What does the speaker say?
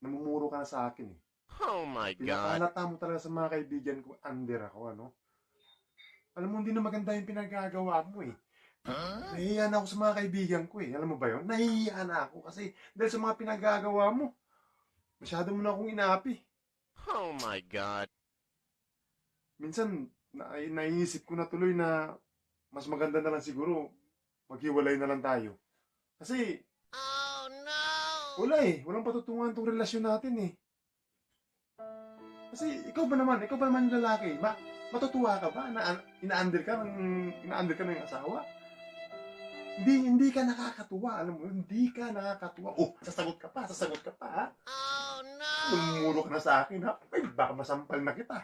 namumuro ka na sa akin eh. Oh my God. Pinakalata mo talaga sa mga kaibigan ko, under ako, ano? Alam mo, hindi na maganda yung pinagagawa mo eh. Nahihiya na ako sa mga kaibigan ko eh. Alam mo ba yun? Nahihiya na ako kasi dahil sa mga pinagagawa mo. Masyado mo na akong inaapi. Oh my God. Minsan, naiisip ko na tuloy na mas maganda na lang siguro maghiwalay na lang tayo. Kasi, Oh no. wala eh. Walang patutunguhan itong relasyon natin eh. Kasi, ikaw ba naman yung lalaki? Matutuwa ka ba na ina-under ka ng asawa? Hindi ka nakakatuwa, alam mo, hindi ka nakakatuwa. Oh, sasagot ka pa, ha? Oh no. Lumuro ka na sa akin, ha? Ay, baka masampal na kita.